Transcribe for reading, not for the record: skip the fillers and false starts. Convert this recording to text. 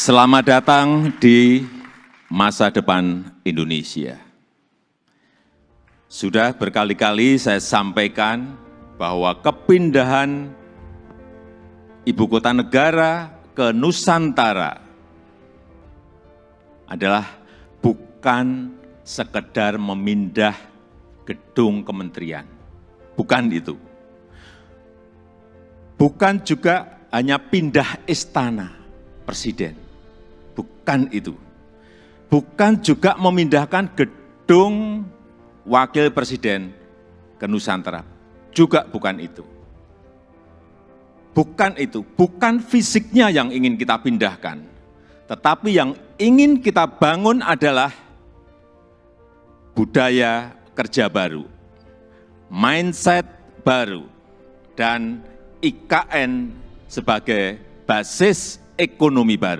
Selamat datang di masa depan Indonesia. Sudah berkali-kali saya sampaikan bahwa kepindahan ibu kota negara ke Nusantara adalah bukan sekedar memindah gedung kementerian. Bukan itu. Bukan juga hanya pindah istana presiden. Bukan itu. Bukan juga memindahkan gedung wakil presiden ke Nusantara. Juga bukan itu. Bukan itu. Bukan fisiknya yang ingin kita pindahkan. Tetapi yang ingin kita bangun adalah budaya kerja baru, mindset baru, dan IKN sebagai basis ekonomi baru.